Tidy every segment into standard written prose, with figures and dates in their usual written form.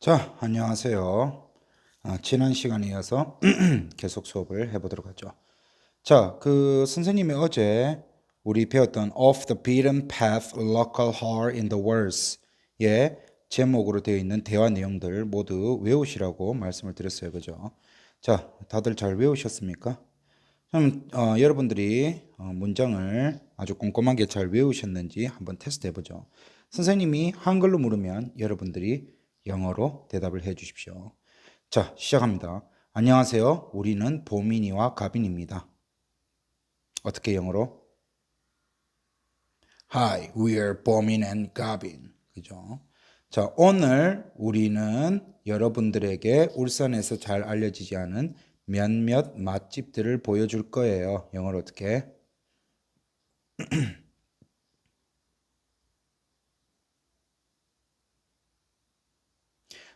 자, 안녕하세요. 지난 시간에 이어서 계속 수업을 해보도록 하죠. 자, 선생님이 어제 우리 배웠던 Off the Beaten Path Local Hall in the Words의 제목으로 되어 있는 대화 내용들 모두 외우시라고 말씀을 드렸어요. 그죠? 자, 다들 잘 외우셨습니까? 그럼 여러분들이 문장을 아주 꼼꼼하게 잘 외우셨는지 한번 테스트 해보죠. 선생님이 한글로 물으면 여러분들이 영어로 대답을 해 주십시오. 자, 시작합니다. 안녕하세요. 우리는 보민이와 가빈입니다. 어떻게 영어로? Hi, we are 보민 and 가빈. 그죠? 자, 오늘 우리는 여러분들에게 울산에서 잘 알려지지 않은 몇몇 맛집들을 보여줄 거예요. 영어로 어떻게?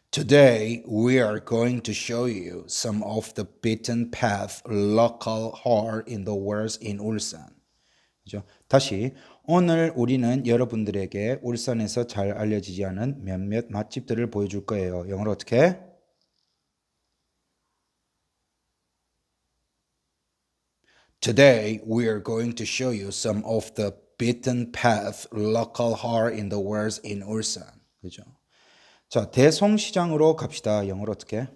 Today, we are going to show you some of the beaten path local horror in the words in 울산. 그죠? 다시, 오늘 우리는 여러분들에게 울산에서 잘 알려지지 않은 몇몇 맛집들을 보여줄 거예요. 영어로 어떻게? Today, we are going to show you some of the beaten path local horror in the words in 울산. 그죠? 자, 대송시장으로 갑시다. 영어로 어떻게?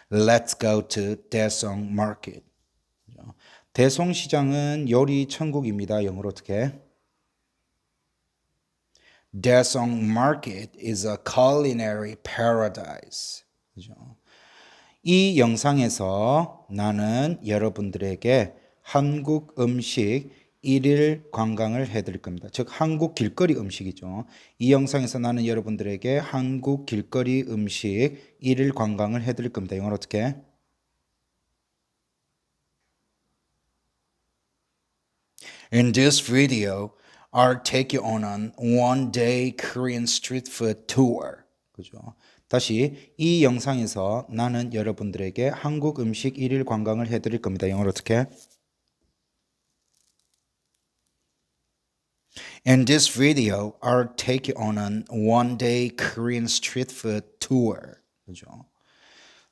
Let's go to 대성 Market. 대송시장은 요리 천국입니다. 영어로 어떻게? 대성 Market is a culinary paradise. 그죠? 이 영상에서 나는 여러분들에게 한국 음식 일일 관광을 해드릴 겁니다. 즉 한국 길거리 음식이죠. 이 영상에서 나는 여러분들에게 한국 길거리 음식 일일 관광을 해드릴 겁니다. 영어로 어떻게? In this video, I'll take you on a one-day Korean street food tour. 그죠? 다시 이 영상에서 나는 여러분들에게 한국 음식 일일 관광을 해드릴 겁니다. 영어로 어떻게? In this video, I'll take you on a one-day Korean street food tour. 그죠?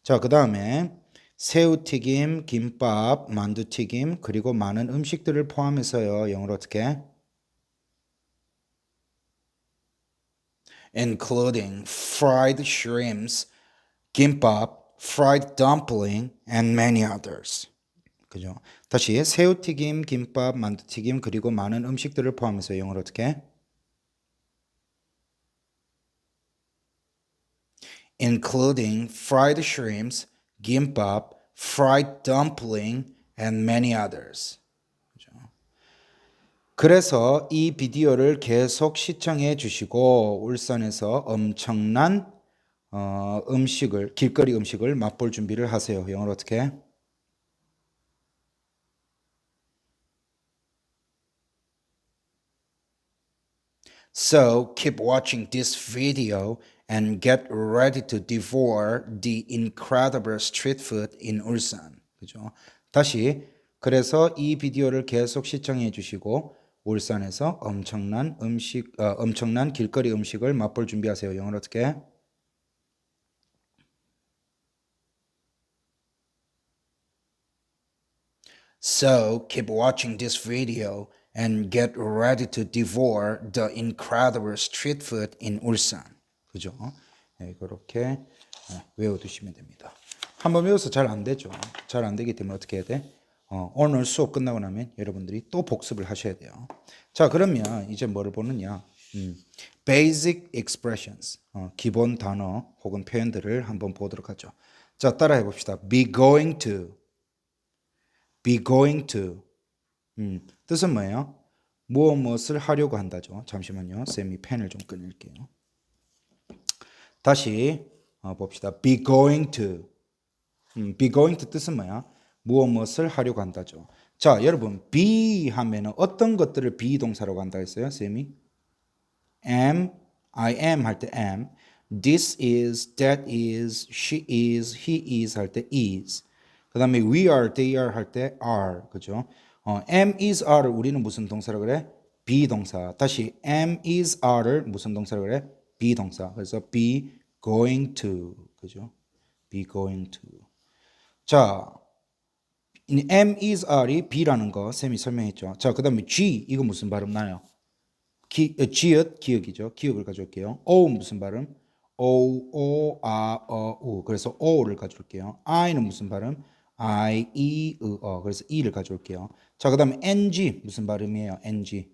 자, 그 다음에 새우튀김, 김밥, 만두튀김, 그리고 많은 음식들을 포함해서요. 영어로 어떻게? Including fried shrimps, gimbap, fried dumpling, and many others. 그죠? 다시 새우튀김, 김밥, 만두튀김, 그리고 많은 음식들을 포함해서 영어로 어떻게? Including fried shrimps, gimbap, fried dumpling, and many others. 그죠? 그래서 이 비디오를 계속 시청해 주시고 울산에서 엄청난 길거리 음식을 맛볼 준비를 하세요. 영어로 어떻게? So keep watching this video and get ready to devour the incredible street food in 울산. 그죠? 다시 그래서 이 비디오를 계속 시청해 주시고 울산에서 엄청난 길거리 음식을 맛볼 준비하세요. 영어로 어떻게? So keep watching this video and get ready to devour the incredible street food in 울산. 그죠? 네, 그렇게 외워두시면 됩니다. 한번 외워서 잘 안 되죠. 잘 안 되기 때문에 어떻게 해야 돼? 오늘 수업 끝나고 나면 여러분들이 또 복습을 하셔야 돼요. 자, 그러면 이제 뭐를 보느냐? Basic expressions, 기본 단어 혹은 표현들을 한번 보도록 하죠. 자, 따라해 봅시다. Be going to. Be going to. 뜻은 뭐예요? 무엇을 하려고 한다죠. 잠시만요. 쌤이 펜을 좀 끊을게요. 다시 봅시다. Be going to. Be going to 뜻은 뭐야? 무엇을 하려고 한다죠. 자, 여러분 be 하면은 어떤 것들을 be 동사라고 한다 했어요? 쌤이? am, I am 할 때 am, this is, that is, she is, he is 할 때 is. 그 다음에 we are, they are 할 때 are. 그죠? am, is, are를 우리는 무슨 동사라고 그래? be 동사. 다시 am, is, are를 무슨 동사라고 그래? 비동사. 그래서 be going to. 그죠? be going to. 자, 이 am, is, are이 be라는 거 쌤이 설명했죠. 자, 그 다음에 G, 이거 무슨 발음 나요? 기엇, 기억이죠. 기억을 가져올게요. O 무슨 발음? O, A, U. 그래서 O를 가져올게요. I는 무슨 발음? I, E, 그래서 E를 가져올게요. 자, 그 다음에 NG 무슨 발음이에요? NG.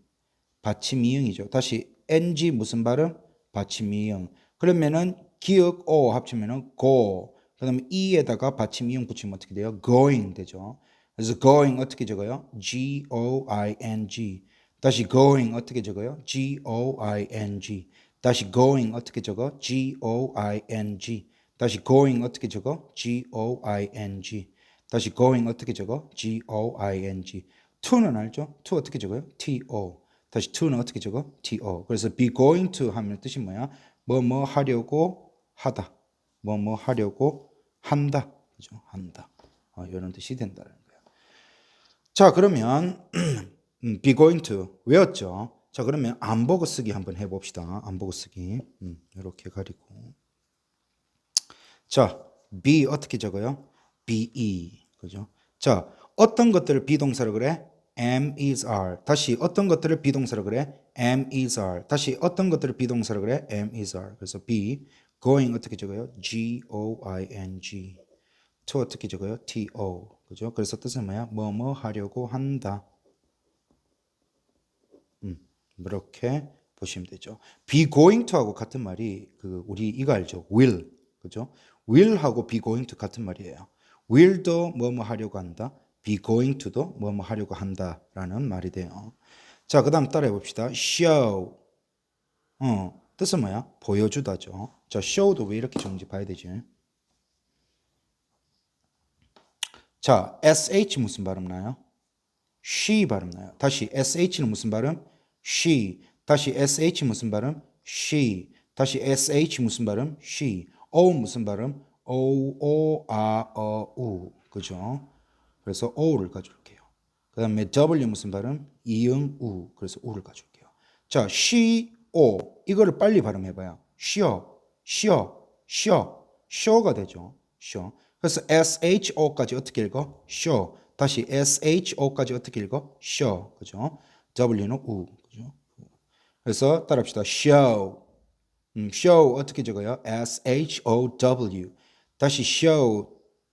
받침이응이죠. 다시 NG 무슨 발음? 받침이응. 그러면은 기억 O 합치면은 go. 그 다음에 E에다가 받침이응 붙이면 어떻게 돼요? going 되죠. 그래서 going 어떻게 적어요? G-O-I-N-G. 다시 going 어떻게 적어요? G-O-I-N-G. 다시 going 어떻게 적어? G-O-I-N-G. 다시 going 어떻게 적어? G-O-I-N-G. 다시 going 어떻게 적어? G-O-I-N-G. to는 알죠? to 어떻게 적어요? T-O. 다시 to는 어떻게 적어? to. 그래서 be going to 하면 뜻이 뭐야? 뭐뭐 하려고 하다. 뭐뭐 하려고 한다. 그죠? 한다. 이런 뜻이 된다는 거예요. 자, 그러면 be going to 외웠죠? 자, 그러면 안 보고 쓰기 한번 해봅시다. 안 보고 쓰기. 이렇게 가리고. 자, be 어떻게 적어요? be. 그죠? 자, 어떤 것들을 비동사로 그래? am, is, are. 다시 어떤 것들을 비동사로 그래? am, is, are. 다시 어떤 것들을 비동사로 그래? am, is, are. 그래서 be, going 어떻게 적어요? G-O-I-N-G. to 어떻게 적어요? T-O. 그죠? 그래서 뜻은 뭐야? 뭐뭐 하려고 한다. 이렇게 보시면 되죠. be going to하고 같은 말이 우리 이거 알죠? will. 그죠? will하고 be going to 같은 말이에요. will도 뭐뭐 하려고 한다. be going to도 뭐뭐 하려고 한다라는 말이 돼요. 자, 그다음 따라해 봅시다. show. 뜻은 뭐야? 보여주다죠. 자, show도 왜 이렇게 적는지 봐야 되지. 자, sh 무슨 발음 나요? she 발음 나요. 다시 sh는 무슨 발음? she. 다시 sh 무슨 발음? she. 다시 sh 무슨 발음? she. o 무슨 발음? o, a, u. 그죠? 그래서 o를 가져올게요. 그 다음에 w 무슨 발음? 이응, 우. 그래서 우를 가져올게요. 자, she, o. 이거를 빨리 발음해봐요. 쉬어, 쉬어, 쉬어. show가 되죠. show. 그래서 sho까지 어떻게 읽어? show. 다시 sho까지 어떻게 읽어? show. 그죠? w는 우. 그죠? 그래서 따라합시다. show. show 어떻게 적어요? show. 다시 show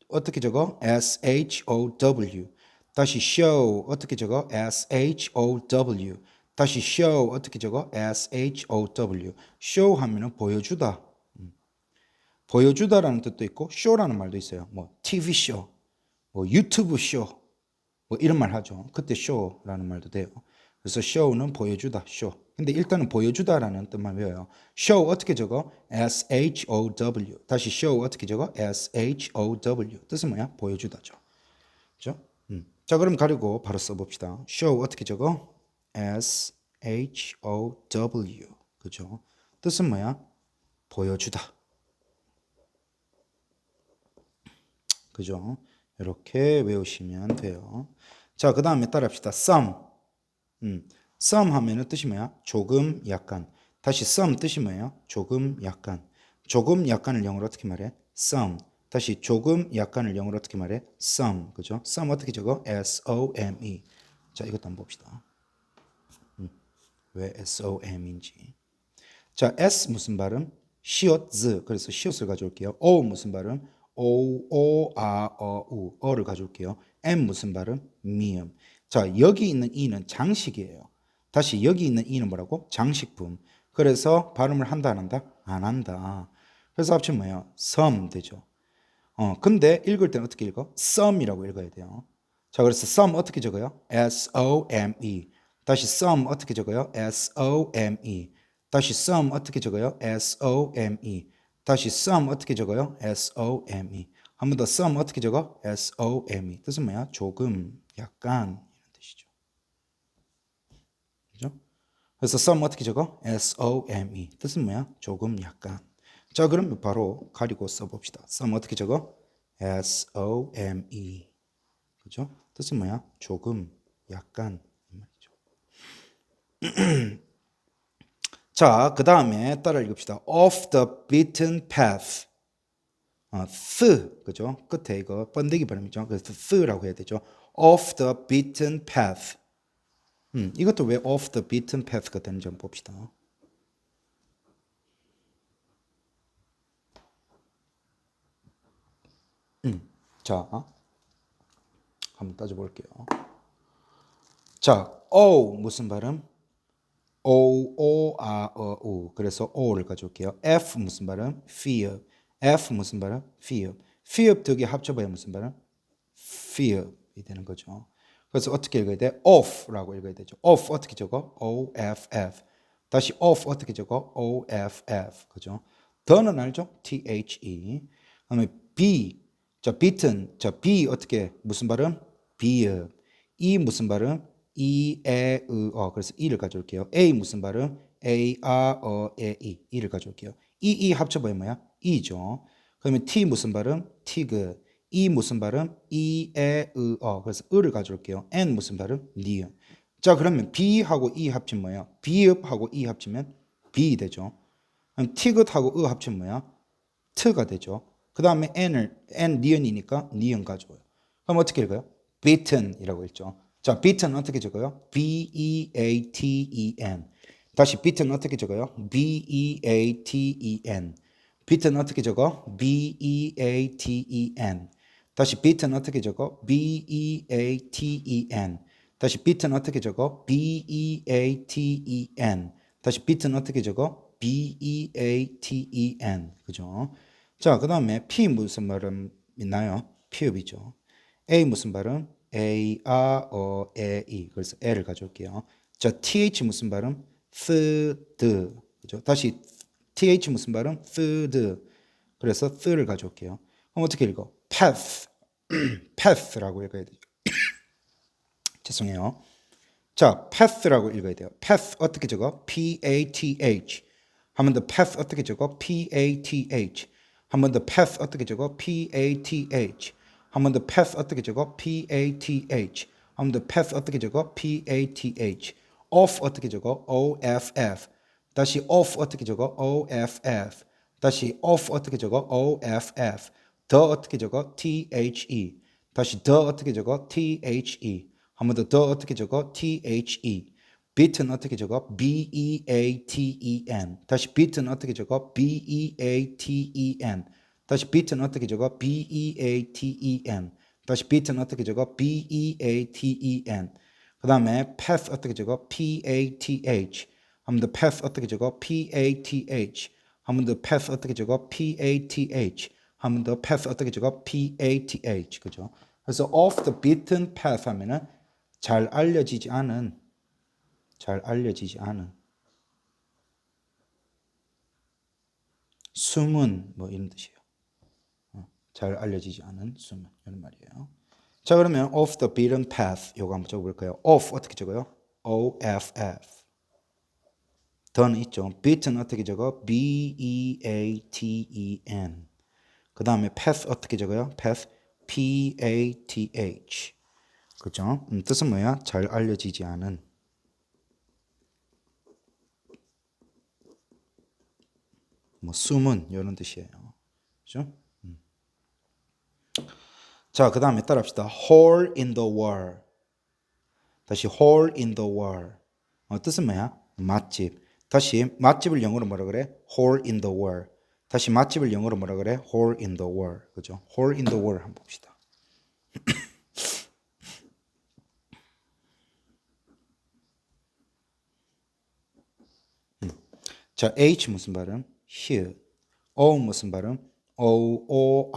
어떻게 적어? show. 다시 show 어떻게 적어? show. 다시 show 어떻게 적어? show. show 하면은 보여주다. 보여주다라는 뜻도 있고 show라는 말도 있어요. 뭐 TV 쇼, 뭐 유튜브 쇼, 뭐 이런 말 하죠. 그때 show라는 말도 돼요. 그래서 show는 보여주다, show. 근데 일단은 보여주다라는 뜻만 외워요. show 어떻게 적어? show. 다시 show 어떻게 적어? show. 뜻은 뭐야? 보여주다죠. 그죠? 자, 그럼 가리고 바로 써봅시다. show 어떻게 적어? show. 그죠? 뜻은 뭐야? 보여주다. 그죠? 이렇게 외우시면 돼요. 자, 그 다음에 따라합시다. some. some 하면은 뜻이 뭐야? 조금, 약간. 다시 some 뜻이 뭐예요? 조금, 약간. 조금, 약간을 영어로 어떻게 말해? some. 다시 조금, 약간을 영어로 어떻게 말해? some. 그죠? some 어떻게 적어? S-O-M-E. 자, 이것도 한번 봅시다. 왜 S-O-M인지. 자, S 무슨 발음? 시옷, 즈. 그래서 시옷을 가져올게요. O 무슨 발음? O, A, U. 어를 가져올게요. M 무슨 발음? 미음. 자, 여기 있는 E는 장식이에요. 다시 여기 있는 E는 뭐라고? 장식품. 그래서 발음을 한다, 안 한다? 안 한다. 그래서 합치면 뭐예요? some 되죠. 근데 읽을 때는 어떻게 읽어? some이라고 읽어야 돼요. 자, 그래서 some 어떻게 적어요? S-O-M-E. 다시 some 어떻게 적어요? S-O-M-E. 다시 some 어떻게 적어요? S-O-M-E. 다시 some 어떻게 적어요? S-O-M-E. 한 번 더 some 어떻게 적어? S-O-M-E. 뜻은 뭐야? 조금, 약간 이런 뜻이죠. 그죠? 그래서 some 어떻게 적어? S-O-M-E. 뜻은 뭐야? 조금, 약간. 자, 그러면 바로 가리고 써봅시다. some 어떻게 적어? S-O-M-E. 그죠? 뜻은 뭐야? 조금, 약간 이 말이죠. 자, 그 다음에 따라 읽읍시다. off the beaten path. 그죠? 끝에 이거 번데기 발음이죠. 그래서 스라고 해야 되죠. off the beaten path. 이것도 왜 off the beaten path가 되는지 한번 봅시다. 자, 한번 따져볼게요. 자, O 무슨 발음? O. 그래서 O를 가져올게요. F 무슨 발음? fear. F 무슨 발음? fear. fear 두 개 합쳐봐야 무슨 발음? fear이 되는 거죠. 그래서 어떻게 읽어야 돼? off라고 읽어야 되죠. off 어떻게 적어? OFF. 다시 off 어떻게 적어? OFF. 그죠? 더는 알죠? THE. 그다음에 B. 자, beaten. 자, B 어떻게 무슨 발음? beer. E 무슨 발음? 그래서 E를 가져올게요. A 무슨 발음? E를 가져올게요. E 합쳐봐야 뭐야? E죠. 그러면 T 무슨 발음? Tig. E 무슨 발음? 그래서 을을 가져올게요. N 무슨 발음? 니은. 자, 그러면 B하고 E 합치면 뭐야? 비읍하고 E 합치면 B 되죠. 그럼 티긋하고 으 합치면 뭐야? 트가 되죠. 그 다음에 N 니은이니까 니은 가져와요. 그럼 어떻게 읽어요? beaten이라고 했죠. 자, beaten 어떻게 적어요? beaten. 다시 beaten 어떻게 적어요? beaten. beaten 어떻게 적어? beaten. 다시 beaten 어떻게 적어? beaten. 다시 beaten 어떻게 적어? beaten. 다시 beaten 어떻게 적어? beaten. 그죠? 자, 그 다음에 P 무슨 발음 있나요? 피읍이죠. A 무슨 발음? A. 그래서 L을 가져올게요. 자, TH 무슨 발음? 드. 그죠? 다시 TH 무슨 발음? 드. 그래서 th를 가져올게요. 그럼 어떻게 읽어? path. path라고 읽어야 되죠. 죄송해요. 자, path라고 읽어야 돼요. path 어떻게 적어? P-A-T-H. 한 번 더 path 어떻게 적어? P-A-T-H. 한 번 더 path 어떻게 적어? P-A-T-H. 한 번 더 path 어떻게 적어? P-A-T-H. 한 번 더 path 어떻게 적어? P-A-T-H. off 어떻게 적어? O-F-F. 다시 off 어떻게 적어? O-F-F. 다시 off 어떻게 적어? O-F-F. 더 어떻게 적어? T-H-E. 다시 더 어떻게 적어? T-H-E. 한 번 더 어떻게 적어? T-H-E. beaten 어떻게 적어? B-E-A-T-E-N. 다시 beaten 어떻게 적어? B-E-A-T-E-N. 다시 beaten 어떻게 적어? B-E-A-T-E-N. 다시 beaten 어떻게 적어? B-E-A-T-E-N. 그 다음에 path 어떻게 적어? P-A-T-H. 한 번 더 path 어떻게 적어? P-A-T-H. 한 번 더 path 어떻게 적어? P-A-T-H. 한 번 더 path 어떻게 적어? P-A-T-H. 그죠? 그래서 off the beaten path 하면은 잘 알려지지 않은 숨은 뭐 이런 뜻이에요. 잘 알려지지 않은 숨은 이런 말이에요. 자, 그러면 off the beaten path 요거 한번 적어볼까요? off 어떻게 적어요? O-F-F. 더는 있죠. beaten 어떻게 적어? B-E-A-T-E-N. 그 다음에 path 어떻게 적어요? path P-A-T-H. 그죠? 뜻은 뭐야? 잘 알려지지 않은. 뭐 숨은 이런 뜻이에요. 그죠? 자, 그 다음에 따라합시다. hole in the wall. 다시 hole in the wall. 뜻은 뭐야? 맛집. 다시 맛집을 영어로 뭐라 그래? hole in the wall. 다시 맛집을 영어로 뭐라 그래? hole in the wall. 그죠? hole in the wall 한번 봅시다. 자, H 무슨 발음? here. O 무슨 발음? O.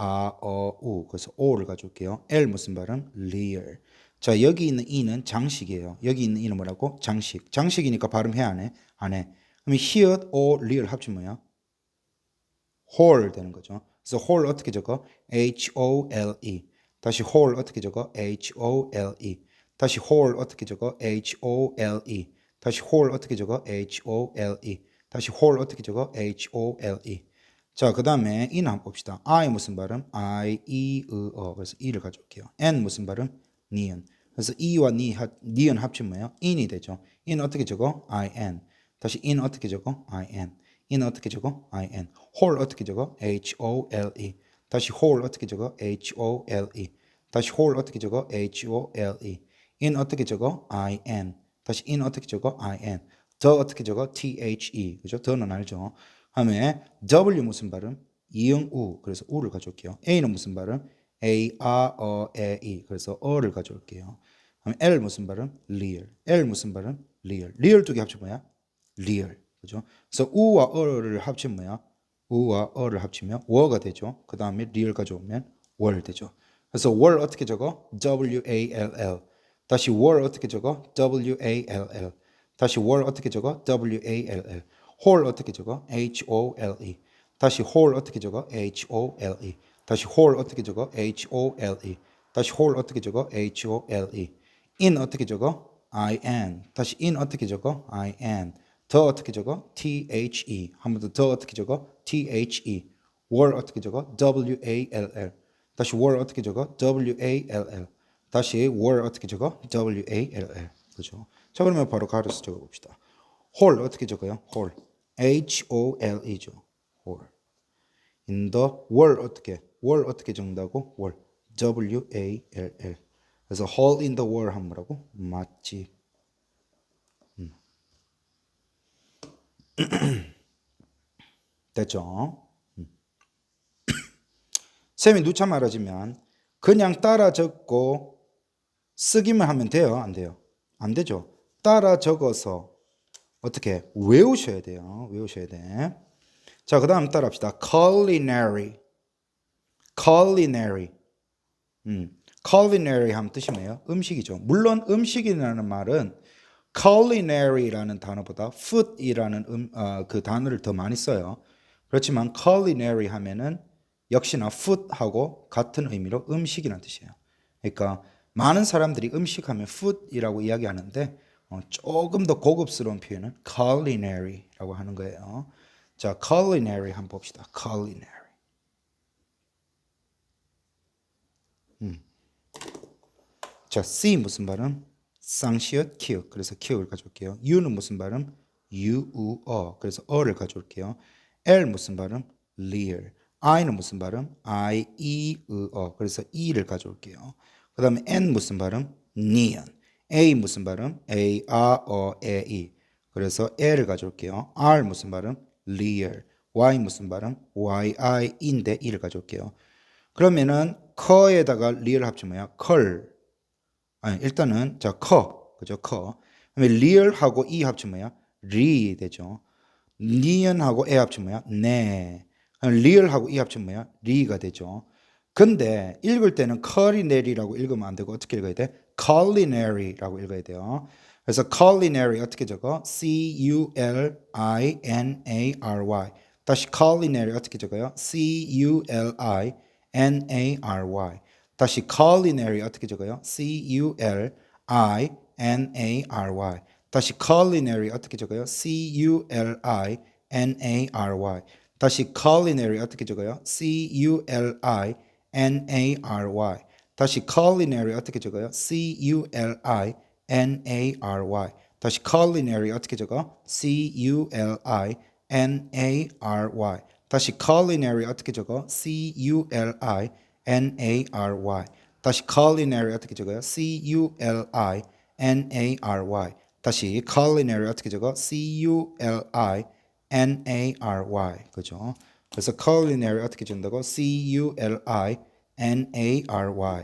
그래서 O를 가져올게요. L 무슨 발음? real. 자, 여기 있는 E는 장식이에요. 여기 있는 E는 뭐라고? 장식. 장식이니까 발음해 안 해? 안 해. 그럼 here, O, real 합치면 뭐야? whole 되는 거죠. 그래서 whole 어떻게 적어? H-O-L-E. 다시 whole 어떻게 적어? H-O-L-E. 다시 whole 어떻게 적어? H-O-L-E. 다시 whole 어떻게 적어? H-O-L-E. 다시 whole 어떻게 적어? H-O-L-E. 자, 그 다음에 E는 한번 봅시다. I 무슨 발음? I-E-어. 그래서 E를 가져올게요. N 무슨 발음? 니은. 그래서 E와 니은 합치면 뭐예요? in이 되죠. in 어떻게 적어? I-N. 다시 in 어떻게 적어? in. in 어떻게 적어? in. whole 어떻게 적어? hole. 다시 whole 어떻게 적어? hole. 다시 whole 어떻게 적어? hole. in 어떻게 적어? in. 다시 in 어떻게 적어? in. the 어떻게 적어? the. 그죠? the는 알죠? 다음에 w 무슨 발음? 이응 우. 그래서 우를 가져올게요. a는 무슨 발음? a, e. 그래서 어를 가져올게요. 그럼 L 무슨 발음? real. L 무슨 발음? real. real 두 개 합치면 뭐야? real. 그죠? 그래서 우와 어를 합치면 뭐야? 우와 어를 합치면 워가 되죠. 그 다음에 real 가져오면 월 되죠. 그래서 월 어떻게 적어? WALL. 다시 월 어떻게 적어? WALL. 다시 월 어떻게 적어? WALL. whole 어떻게 적어? HOLE. 다시 whole 어떻게 적어? HOLE. 다시 whole 어떻게 적어? HOLE. 다시 whole 어떻게 적어? HOLE. in 어떻게 적어? IN. 다시 in 어떻게 적어? IN. 더 어떻게 적어? THE. 한 번 더 더 어떻게 적어? THE. 월 어떻게 적어? WALL. 다시 월 어떻게 적어? WALL. 다시 월 어떻게 적어? WALL. 그죠? 자, 그러면 바로 가로수 적어 봅시다. whole 어떻게 적어요? whole. HOLE죠. whole. in the 월 어떻게 적는다고? 월. WALL. 그래서 hole in the wall 하면 뭐라고? 맛집. 됐죠? 쌤이 누차 말하지만 그냥 따라 적고 쓰기만 하면 돼요? 안 돼요? 안 되죠. 따라 적어서 어떻게 외우셔야 돼요. 외우셔야 돼. 자, 그 다음 따라 합시다. culinary. culinary. culinary 하면 뜻이 뭐예요? 음식이죠. 물론 음식이라는 말은 culinary라는 단어보다 food이라는 그 단어를 더 많이 써요. 그렇지만 culinary 하면은 역시나 food하고 같은 의미로 음식이라는 뜻이에요. 그러니까 많은 사람들이 음식하면 food이라고 이야기하는데 조금 더 고급스러운 표현은 culinary라고 하는 거예요. 자, culinary 한번 봅시다. culinary. 자, C 무슨 발음? 쌍시읒 키읔. 그래서 키읔을 가져올게요. U는 무슨 발음? 유우어. 그래서 어를 가져올게요. L 무슨 발음? real. I는 무슨 발음? 이으어. 그래서 e를 가져올게요. 그 다음에 N 무슨 발음? neon. A 무슨 발음? e. 그래서 L을 가져올게요. R 무슨 발음? real. Y 무슨 발음? yi인데 e를 가져올게요. 그러면은 커에다가 리얼 합치면 뭐야? 컬. 아니, 일단은 자, 그죠? 그다음에 리얼하고 이 합치면 뭐야? 리 되죠. 니언하고 에 합치면 뭐야? 네. 리얼하고 이 합치면 뭐야? 리가 되죠. 근데 읽을 때는 culinary 읽으면 안 되고 어떻게 읽어야 돼? culinary라고 읽어야 돼요. 그래서 culinary 어떻게 적어? C-U-L-I-N-A-R-Y. 다시 culinary 어떻게 적어요? C-U-L-I-N-A-R-Y. 다시 culinary 어떻게 적어요? C-U-L-I-N-A-R-Y. 다시 culinary 어떻게 적어요? C-U-L-I-N-A-R-Y. 다시 culinary 어떻게 적어요? C-U-L-I-N-A-R-Y. 다시 culinary 어떻게 적어요? C-U-L-I-N-A-R-Y. 다시 culinary 어떻게 적어? C-U-L-I-N-A-R-Y. 다시 culinary 어떻게 적어? C-U-L-I-N-A-R-Y. 다시 culinary 어떻게 적어요? C-U-L-I-N-A-R-Y. 다시 culinary 어떻게 적어? C-U-L-I-N-A-R-Y. 그죠? 그래서 culinary 어떻게 적는다고? C-U-L-I-N-A-R-Y.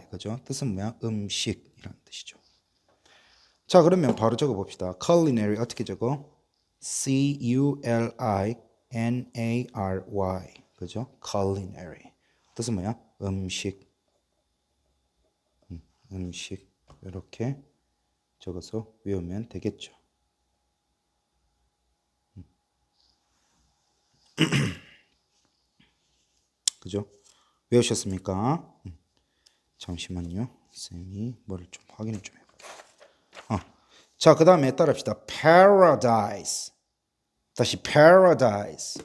그죠? 뜻은 뭐야? 음식이라는 뜻이죠. 자, 그러면 바로 적어 봅시다. culinary 어떻게 적어? C-U-L-I-N-A-R-Y. 그죠? culinary. 뜻은 뭐야? 음식. 음식. 이렇게 적어서 외우면 되겠죠. 그죠? 외우셨습니까? 잠시만요. 쌤이 뭐를 좀 확인을 좀 해볼게요. 자, 그 다음에 따라합시다. paradise. 다시 paradise.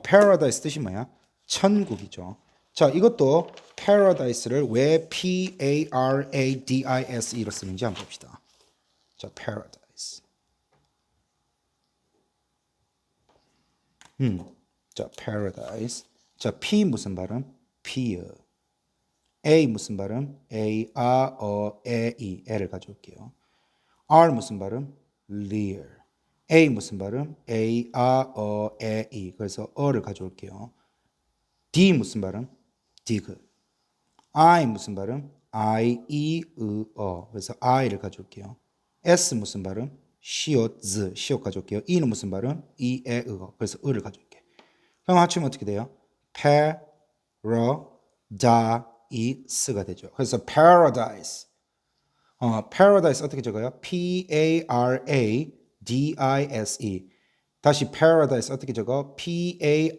paradise 뜻이 뭐야? 천국이죠. 자, 이것도 paradise를 왜 P-A-R-A-D-I-S-E로 쓰는지 한번 봅시다. 자, paradise. 자, paradise. 자, P 무슨 발음? P. A 무슨 발음? A, A, E, E. L을 가져올게요. R 무슨 발음? Lear. A 무슨 발음? A, A, E, E. 그래서 어를 가져올게요. D 무슨 발음? dig. I 무슨 발음? I, E, 그래서 I를 가져올게요. S 무슨 발음? 시옷, 시옷 가져올게요. E는 무슨 발음? E, 그래서 을을 가져올게요. 그럼 합치면 어떻게 돼요? paradise가 되죠. 그래서 paradise. paradise 어떻게 적어요? P-A-R-A-D-I-S-E. 다시 paradise 어떻게 적어? P-A-R-A-D-I-S-E.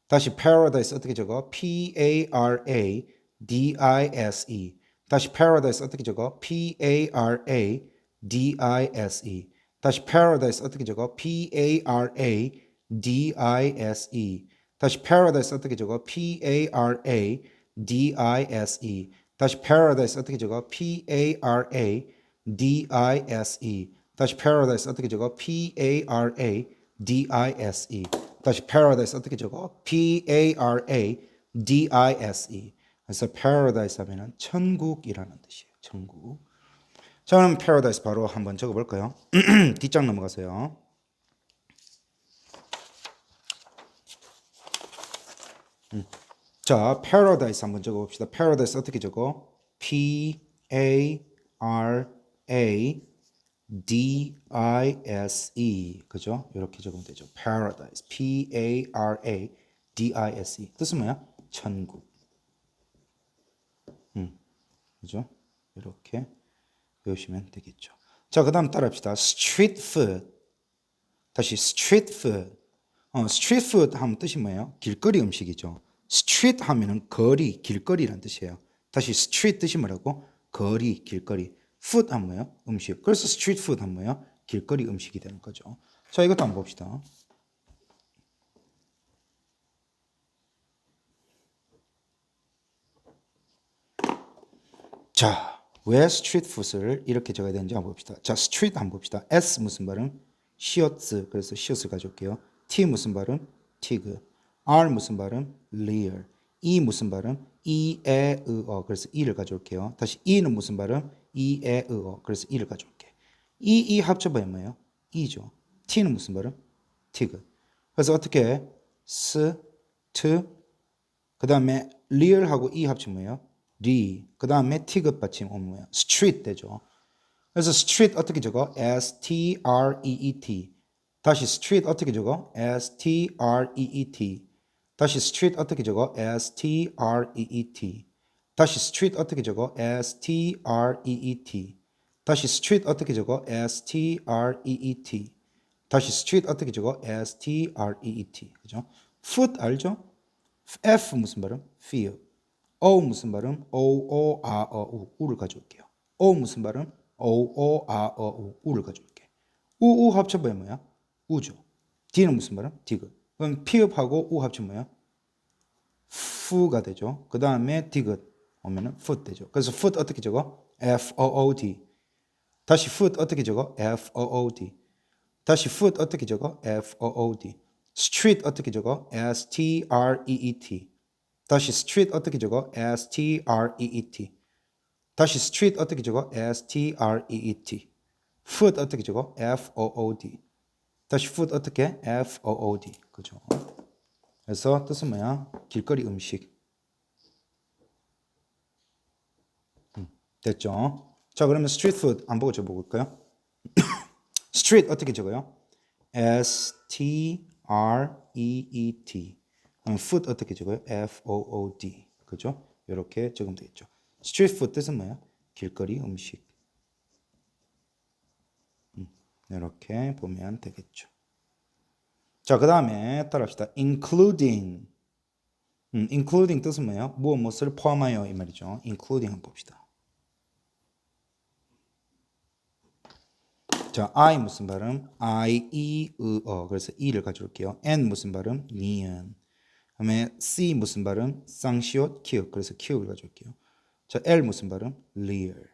다시 paradise 어떻게 적어? P-A-R-A-D-I-S-E. 다시 paradise 어떻게 적어? P-A-R-A-D-I-S-E. 다시 paradise 어떻게 적어? P-A-R-A-D-I-S-E. 다시 paradise 어떻게 적어? P-A-R-A-D-I-S-E. 다시 paradise 어떻게 적어? P-A-R-A-D-I-S-E. 다시 paradise 어떻게 적어? P-A-R-A-D-I-S-E. 다시 paradise 어떻게 적어? P-A-R-A-D-I-S-E. 그래서 paradise 하면은 천국이라는 뜻이에요. 천국. 자, 그럼 paradise 바로 한번 적어볼까요? 뒷장 넘어가세요. 자, paradise 한번 적어봅시다. paradise 어떻게 적어? P-A-R-A-D-I-S-E. 그죠? 이렇게 적으면 되죠. paradise. P-A-R-A-D-I-S-E. 뜻은 뭐야? 천국. 그죠? 이렇게 배우시면 되겠죠. 자, 그 다음 따라합시다. street food. 다시 street food. street food 하면 뜻이 뭐예요? 길거리 음식이죠. street 하면은 거리, 길거리란 뜻이에요. 다시 street 뜻이 뭐라고? 거리, 길거리. food 하면 뭐예요? 음식. 그래서 street food 하면 뭐예요? 길거리 음식이 되는 거죠. 자, 이것도 한번 봅시다. 자, 왜 스트리트 푸드를 이렇게 적어야 되는지 한번 봅시다. 자, 스트리트 한번 봅시다. S 무슨 발음? 시어츠. 그래서 시어츠 가져올게요. T 무슨 발음? 티그. R 무슨 발음? leer. E 무슨 발음? 그래서 E를 가져올게요. 다시 E는 무슨 발음? 그래서 E를 가져올게. E 합쳐봐야 뭐예요? E죠. T는 무슨 발음? 티그. 그래서 어떻게 해? 스, 트, 그 다음에 leer하고 E 합치면 뭐예요? 리. 그 다음에 티귿 받침 오면 뭐야? street 되죠. 그래서 street 어떻게 적어? S-T-R-E-E-T. 다시 street 어떻게 적어? S-T-R-E-E-T. 다시 street 어떻게 적어? S-T-R-E-E-T. 다시 street 어떻게 적어? S-T-R-E-E-T. 다시 street 어떻게 적어? S-T-R-E-E-T. 다시 street 어떻게 적어? S-T-R-E-E-T. 그죠? foot 알죠? F 무슨 발음? feel. O 무슨 발음? O-O-R-O-U. 우를 가져올게요. O 무슨 발음? O-O-R-O-U. 우를 가져올게. U 합쳐봐야 뭐야? 우죠. D는 무슨 발음? 디귿. 그럼 피읍하고 우 합치면 뭐야? fu가 되죠. 그 다음에 디귿 오면은 foot 되죠. 그래서 foot 어떻게 적어? F-O-O-D. 다시 foot 어떻게 적어? F-O-O-D. 다시 foot 어떻게 적어? F-O-O-D. street 어떻게 적어? S-T-R-E-E-T. 다시 street 어떻게 적어? S-T-R-E-E-T. 다시 street 어떻게 적어? S-T-R-E-E-T. food 어떻게 적어? F-O-O-D. 다시 food 어떻게? F-O-O-D. 그죠? 그래서 뜻은 뭐야? 길거리 음식. 됐죠? 자, 그러면 street food 안 보고 적어볼까요? street 어떻게 적어요? S-T-R-E-E-T. food 어떻게 적어요? F-O-O-D. 그죠? 이렇게 적으면 되겠죠. street food 뜻은 뭐야? 길거리 음식. 이렇게 보면 되겠죠. 자, 그 다음에 따라합시다. including. including 뜻은 뭐예요? 무엇을 포함하여 이 말이죠. including 한번 봅시다. 자, I 무슨 발음? I, E, 그래서 E를 가져올게요. N 무슨 발음? 니은. 그다음에 C 무슨 발음? 쌍시옷, 키읔. 그래서 키읔을 가져올게요. 자, L 무슨 발음? leer.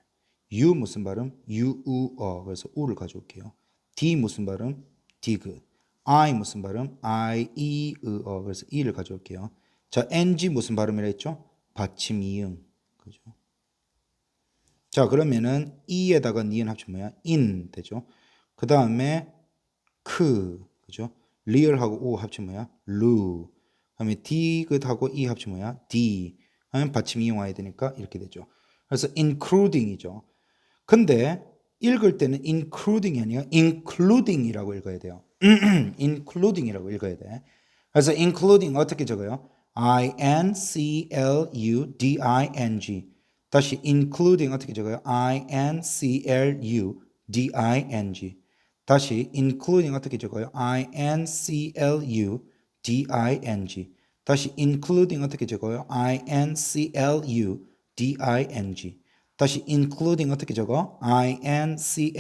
U 무슨 발음? 그래서 우를 가져올게요. D 무슨 발음? dig. I 무슨 발음? I, E, 어. 그래서 E를 가져올게요. 자, ng 무슨 발음이라 했죠? 받침 이응. 그죠? 자, 그러면은 E에다가 니은 합치면 뭐야? in 되죠? 그 다음에 그죠? 리얼하고 오 합치면 뭐야? 루. 그다음에 디귿하고 이 합치면 뭐야? 디. 하면 받침 이용해야 되니까 이렇게 되죠. 그래서 including이죠. 근데 읽을 때는 including이 아니라 including이라고 읽어야 돼요. including이라고 읽어야 돼. 그래서 including 어떻게 적어요? I-N-C-L-U-D-I-N-G. 다시 including 어떻게 적어요? I-N-C-L-U-D-I-N-G. 다시 including 어떻게 적어요? I-N-C-L-U-D-I-N-G. 다시 including 어떻게 적어요? I-N-C-L-U-D-I-N-G. 다시 including 어떻게 적어? I-N-C-L-U-D-I-N-G.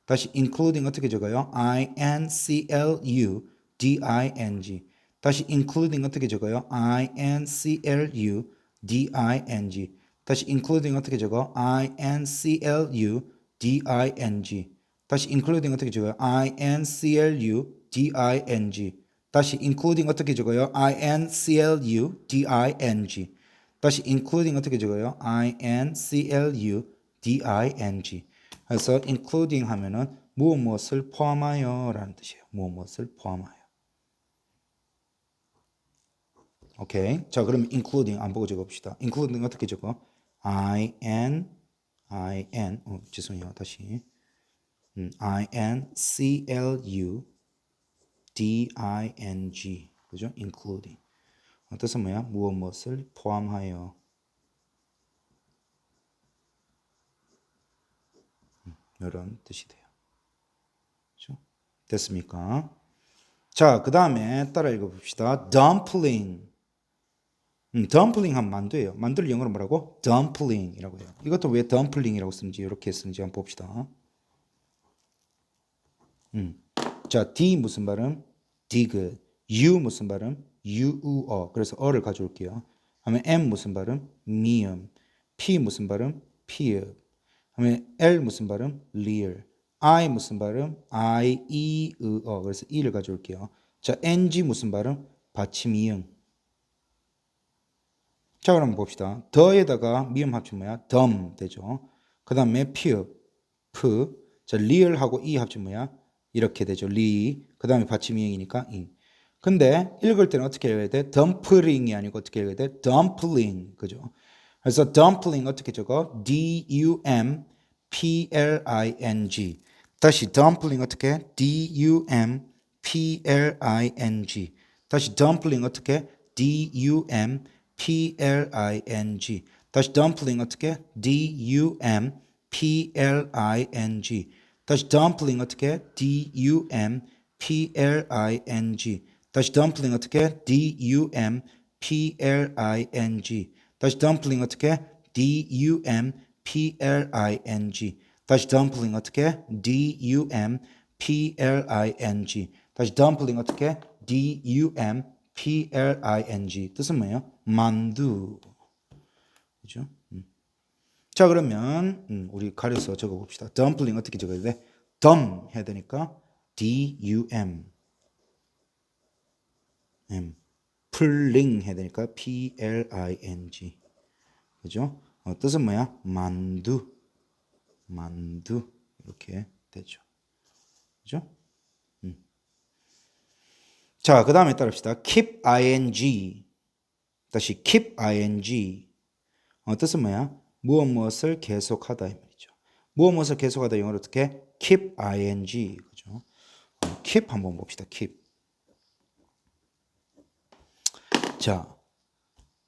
다시 including 어떻게 적어요? I-N-C-L-U-D-I-N-G. 다시 including 어떻게 적어요? I-N-C-L-U-D-I-N-G. 다시 including 어떻게 적어? I-N-C-L-U-D-I-N-G. 다시 including 어떻게 적어요? I-N-C-L-U-D-I-N-G. 다시 including 어떻게 적어요? I-N-C-L-U-D-I-N-G. 다시 including 어떻게 적어요? I-N-C-L-U-D-I-N-G. 그래서 including 하면은 무엇을 포함하여 라는 뜻이에요. 무엇을 포함하여. 오케이. 자, 그럼 including 안 보고 적어봅시다. including 어떻게 적어? 죄송해요. 다시. I-N-C-L-U-D-I-N-G. 그죠? including. 뜻은 뭐야? 무엇을 포함하여. 이런 뜻이 돼요. 그렇죠? 됐습니까? 자, 그 다음에 따라 읽어봅시다. dumpling. dumpling 하면 만두예요. 만두를 영어로 뭐라고? dumpling이라고 해요. 이것도 왜 dumpling이라고 쓰는지 이렇게 쓰는지 한번 봅시다. 자, D 무슨 발음? dig. U 무슨 발음? UU어. 그래서 어를 가져올게요. 하면 M 무슨 발음? 미음. P 무슨 발음? 피읍. 하면 L 무슨 발음? real. I 무슨 발음? I-E-어. 그래서 E를 가져올게요. 자, NG 무슨 발음? 받침 이응. 자, 그럼 봅시다. 더에다가 미음 합치면 뭐야? 덤 되죠. 그 다음에 피읍, 프. 자, real하고 E 합치면 뭐야? 이렇게 되죠. 리. 그 다음에 받침 이응이니까 잉. 근데 읽을 때는 어떻게 읽어야 돼? 덤플링이 아니고 어떻게 읽어야 돼? 덤플링. 그죠? 그래서 dumpling 어떻게 적어? D-U-M-P-L-I-N-G. 다시 dumpling 어떻게? D-U-M-P-L-I-N-G. 다시 dumpling 어떻게? D-U-M-P-L-I-N-G. 다시 dumpling 어떻게? D-U-M-P-L-I-N-G. 다시 dumpling 어떻게? D-U-M-P-L-I-N-G. 다시 dumpling 어떻게? D-U-M-P-L-I-N-G. 다시 dumpling 어떻게? D-U-M-P-L-I-N-G. 다시 dumpling 어떻게? D-U-M-P-L-I-N-G. 다시 dumpling 어떻게? D-U-M-P-L-I-N-G. 뜻은 뭐예요? 만두. 그죠? 자, 그러면 우리 가려서 적어봅시다. dumpling 어떻게 적어야 돼? dumb 해야 되니까 D-U-M. 플링 해야 되니까 P-L-I-N-G. 그죠? 뜻은 뭐야? 만두. 만두. 이렇게 되죠. 그죠? 자, 그 다음에 따릅시다. keep ing. 다시 keep ing. 뜻은 뭐야? 무엇을 계속하다 이 말이죠. 무엇을 계속하다 영어로 어떻게? keep ing. 그죠? keep 한번 봅시다. keep. 자,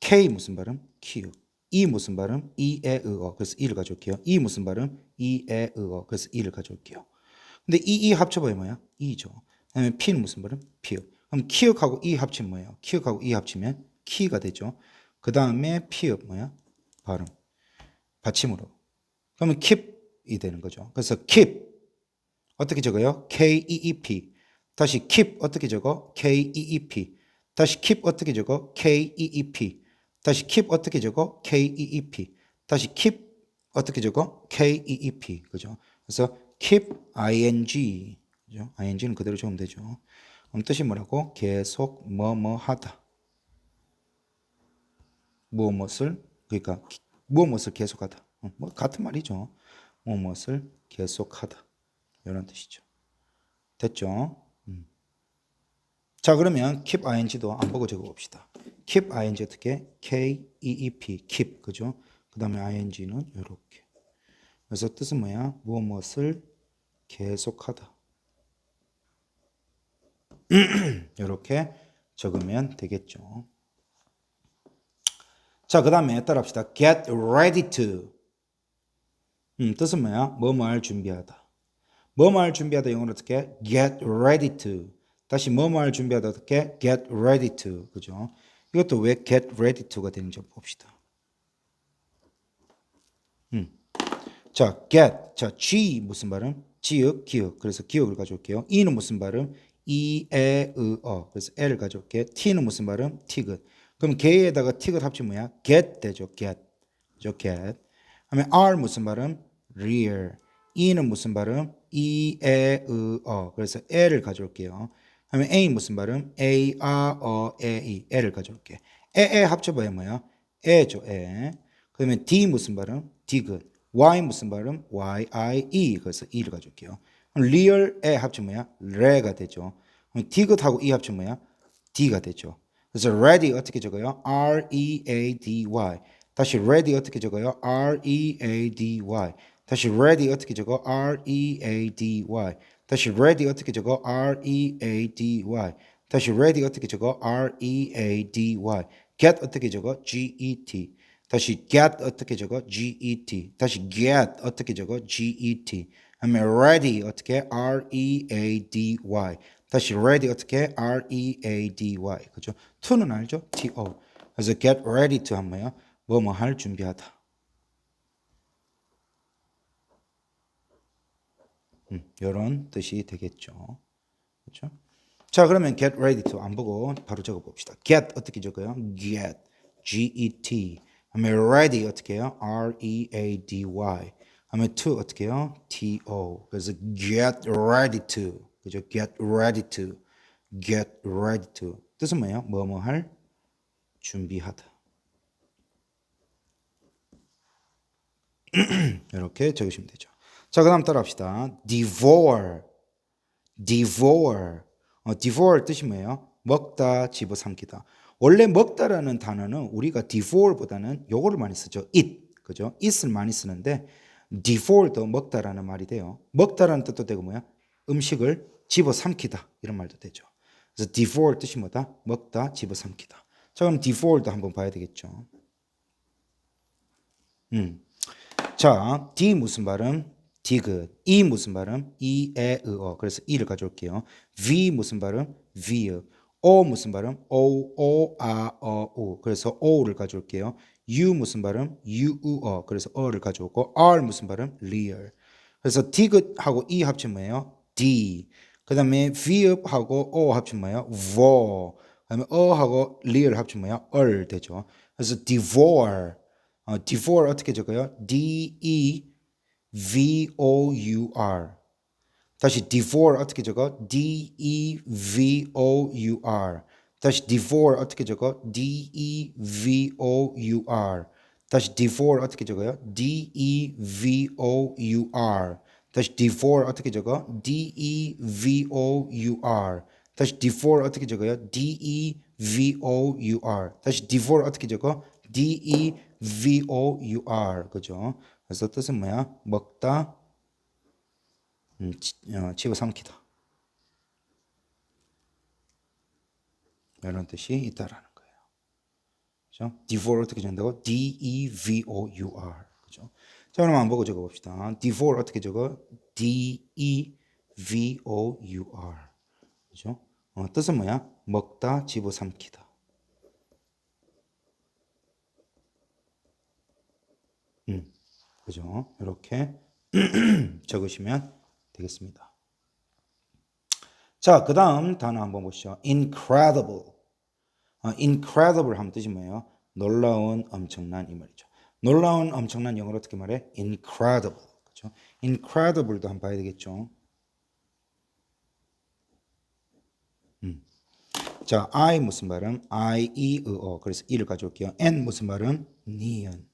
K 무슨 발음? Q. E 무슨 발음? E에 의어. 그래서 E를 가져올게요. E 무슨 발음? E에 의어. 그래서 E를 가져올게요. 근데 E 합쳐봐야 뭐야? E죠. 그다음에 P는 무슨 발음? P. 그럼 키읔하고 E 합치면 뭐예요? 키읔하고 E 합치면 키가 되죠. 그 다음에 피읍 뭐야? 발음. 받침으로. 그러면 keep이 되는 거죠. 그래서 keep 어떻게 적어요? K-E-E-P. 다시 keep 어떻게 적어? K-E-E-P. 다시 keep 어떻게 적어? K-E-E-P. 다시 keep 어떻게 적어? K-E-E-P. 다시 keep 어떻게 적어? K-E-E-P. 그죠? 그래서 keep ing, 그죠? ing는 그대로 적으면 되죠. 그럼 뜻이 뭐라고? 계속 뭐뭐 하다. 무엇을, 그러니까 무엇을 계속하다. 뭐 같은 말이죠. 무엇을 계속하다. 이런 뜻이죠. 됐죠? 자, 그러면 keep ing도 안 보고 적어봅시다. keep ing 어떻게? K-E-E-P, keep, 그죠? 그 다음에 ing는 이렇게. 그래서 뜻은 뭐야? 무엇을 계속하다. 이렇게 적으면 되겠죠. 자, 그 다음에 따라합시다. get ready to. 뜻은 뭐야? 뭐뭐 할 준비하다. 뭐뭐 할 준비하다 영어로 어떻게? get ready to. 다시 뭐뭐 할 준비하다 어떻게? get ready to. 그죠? 이것도 왜 get ready to가 되는지 봅시다. 자, get. 자, G 무슨 발음? 지읒, 기역. 그래서 기역을 가져올게요. E는 무슨 발음? 이, 에, 으, 어. 그래서 L을 가져올게. T는 무슨 발음? 티귿. 그럼 개에다가 티귿 합치면 뭐야? get 되죠. get. 그죠? get. 하면 R 무슨 발음? rear. E는 무슨 발음? 이, 에, 으, 어. 그래서 L을 가져올게요. 하면 A 무슨 발음? A, 아, 어, 에, 이. L을 가져올게. 에 합쳐봐야 뭐야? 에죠. 에. 그러면 D 무슨 발음? 디귿. Y 무슨 발음? Y-I-E. 그래서 E를 가져올게요. 리얼에 합치면 뭐야? 레가 되죠. 디귿하고 E 합치면 뭐야? D가 되죠. 그래서 ready 어떻게 적어요? R-E-A-D-Y. 다시 ready 어떻게 적어요? R-E-A-D-Y. 다시 ready 어떻게 적어? R-E-A-D-Y. 다시 ready 어떻게 적어? R-E-A-D-Y. 다시 ready 어떻게 적어? R-E-A-D-Y. get 어떻게 적어? G-E-T. 다시 get 어떻게 적어? get. 다시 get 어떻게 적어? get. 하면 ready 어떻게? R-E-A-D-Y. 다시 ready 어떻게? R-E-A-D-Y. 그죠? to는 알죠? T-O. 그래서 get ready to 하면 뭐야? 뭐뭐 할 준비하다. 이런 뜻이 되겠죠. 그렇죠? 자, 그러면 get ready to 안 보고 바로 적어 봅시다. get 어떻게 적어요? get. G-E-T. 하면 ready 어떻게 해요? R-E-A-D-Y. 하면 to 어떻게 해요? T-O. 그래서 get ready to. 그죠? get ready to. get ready to. 뜻은 뭐예요? 뭐뭐 할 준비하다. 이렇게 적으시면 되죠. 자, 그 다음 따라합시다. devour. devour. devour 뜻이 뭐예요? 먹다, 집어삼키다. 원래 먹다라는 단어는 우리가 devour보다는 요거를 많이 쓰죠. eat. 그죠? eat을 많이 쓰는데 devour도 먹다라는 말이 돼요. 먹다라는 뜻도 되고 뭐야? 음식을 집어삼키다. 이런 말도 되죠. 그래서 devour 뜻이 뭐다? 먹다, 집어삼키다. 자, 그럼 devour도 한번 봐야 되겠죠. 자, D 무슨 발음? 디귿. E 무슨 발음? 이, 에, 으, 어. 그래서 E를 가져올게요. V 무슨 발음? V. O 무슨 발음? O, 아, 어, 우. 그래서 O를 가져올게요. U 무슨 발음? U, 우, 어. 그래서 어를 가져오고 R 무슨 발음? real. 그래서 디귿하고 E 합치면 뭐예요? D. 그 다음에 V하고 O 합치면 뭐예요? vo. 그 다음에 어하고 real 합치면 뭐예요? 얼 되죠. 그래서 devour. devour 어떻게 적어요? D-E-V-O-U-R. 다시 devour 어떻게 적어? D-E-V-O-U-R. 다시 devour 어떻게 적어? D-E-V-O-U-R. 다시 devour 어떻게 적어요? D-E-V-O-U-R. 다시 devour 어떻게 적어? D-E-V-O-U-R. 다시 devour 어떻게 적어요? D-E-V-O-U-R. 다시 devour 어떻게 적어? D-E-V-O-U-R. 그죠? 그래서 뜻은 뭐야? 먹다, 집어삼키다. 이런 뜻이 있다라는 거예요. 그죠? devour 어떻게 적는다고? D-E-V-O-U-R. 그죠? 자, 그럼 한번 보고 적어봅시다. devour 어떻게 적어? D-E-V-O-U-R. 그죠? 뜻은 뭐야? 먹다, 집어삼키다. 그죠? 이렇게 적으시면 되겠습니다. 자, 그 다음 단어 한번 보시죠. incredible. incredible 하면 뜻이 뭐예요? 놀라운, 엄청난 이 말이죠. 놀라운, 엄청난 영어로 어떻게 말해? incredible. 그죠? incredible도 한번 봐야 되겠죠. 자, I 무슨 발음? I, E, O. 그래서 E를 가져올게요. N 무슨 발음? 니은.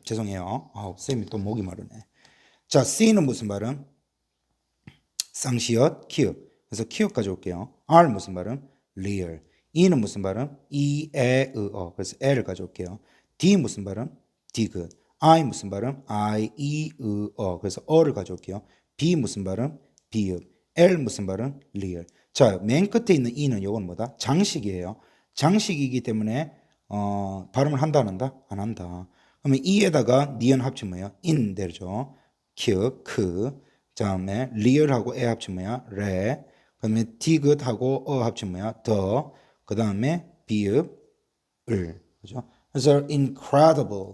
죄송해요. 쌤이 또 목이 마르네. 자, C는 무슨 발음? 쌍시옷, 키읔. 그래서 키읔 가져올게요. R 무슨 발음? real. E는 무슨 발음? E, 에, 어. 그래서 L을 가져올게요. D 무슨 발음? dig. I 무슨 발음? I, E, 어. 그래서 어를 가져올게요. B 무슨 발음? 비읍. L 무슨 발음? real. 자, 맨 끝에 있는 E는 요건 뭐다? 장식이에요. 장식이기 때문에 발음을 한다 안 한다? 안 한다. 그러면 E에다가 니은 합치면 뭐예요? 인 되죠. 키읔, 크. 다음에 리얼하고 에 합치면 뭐야? 레. 그다음에 디귿하고 어 합치면 뭐야? 더. 그다음에 비읍 을. 그죠? 그래서 incredible.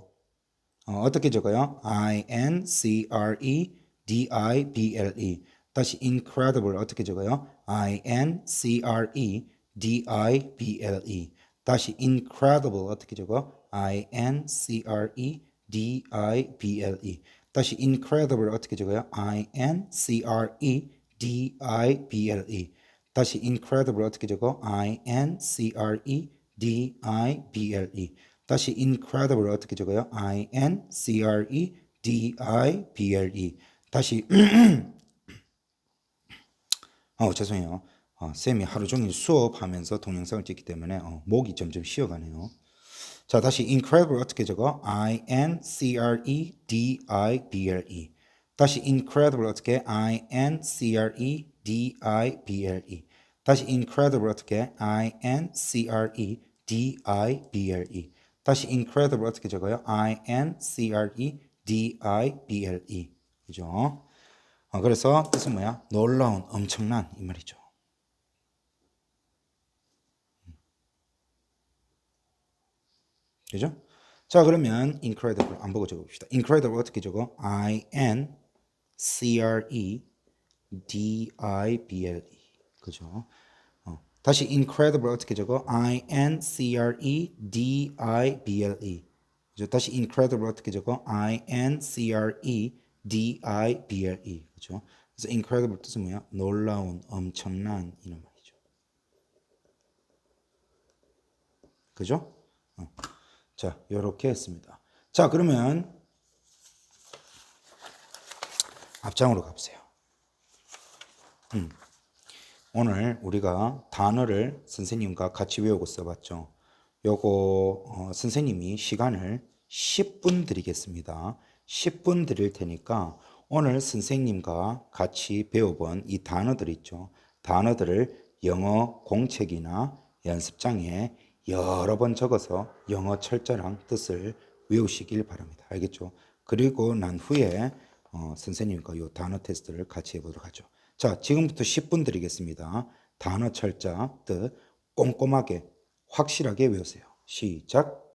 어떻게 적어요? I-N-C-R-E-D-I-B-L-E. 다시 incredible 어떻게 적어요? I-N-C-R-E-D-I-B-L-E. 다시 incredible 어떻게 적어? I-N-C-R-E-D-I-B-L-E. 다시 incredible 어떻게 적어요? I-N-C-R-E-D-I-B-L-E. 다시 incredible 어떻게 적어? I-N-C-R-E-D-I-B-L-E. 다시 incredible 어떻게 적어요? I-N-C-R-E-D-I-B-L-E. 다시 죄송해요. 쌤이 하루 종일 수업하면서 동영상을 찍기 때문에 목이 점점 쉬어가네요. 자, 다시 incredible 어떻게 적어? I-N-C-R-E-D-I-B-L-E. 다시 incredible 어떻게? I-N-C-R-E-D-I-B-L-E. 다시 incredible 어떻게? I-N-C-R-E-D-I-B-L-E. 다시 incredible 어떻게 적어요? I-N-C-R-E-D-I-B-L-E. 그죠? 그래서 뜻은 뭐야? 놀라운, 엄청난 이 말이죠. 그죠? 자, 그러면 incredible 안 보고 적어봅시다. incredible 어떻게 적어? I-N-C-R-E-D-I-B-L-E. 그죠? 다시 incredible 어떻게 적어? I-N-C-R-E-D-I-B-L-E. 그죠? 다시 incredible 어떻게 적어? I-N-C-R-E-D-I-B-L-E. 그죠? 그래서 incredible 뜻은 뭐야? 놀라운, 엄청난 이런 말이죠. 그죠? 자, 요렇게 했습니다. 자, 그러면 앞장으로 가보세요. 오늘 우리가 단어를 선생님과 같이 외우고 써봤죠. 요거 선생님이 시간을 10분 드리겠습니다. 10분 드릴 테니까 오늘 선생님과 같이 배워본 이 단어들 있죠. 단어들을 영어 공책이나 연습장에 여러 번 적어서 영어 철자랑 뜻을 외우시길 바랍니다. 알겠죠? 그리고 난 후에 선생님과 이 단어 테스트를 같이 해보도록 하죠. 자, 지금부터 10분 드리겠습니다. 단어 철자, 뜻 꼼꼼하게 확실하게 외우세요. 시작.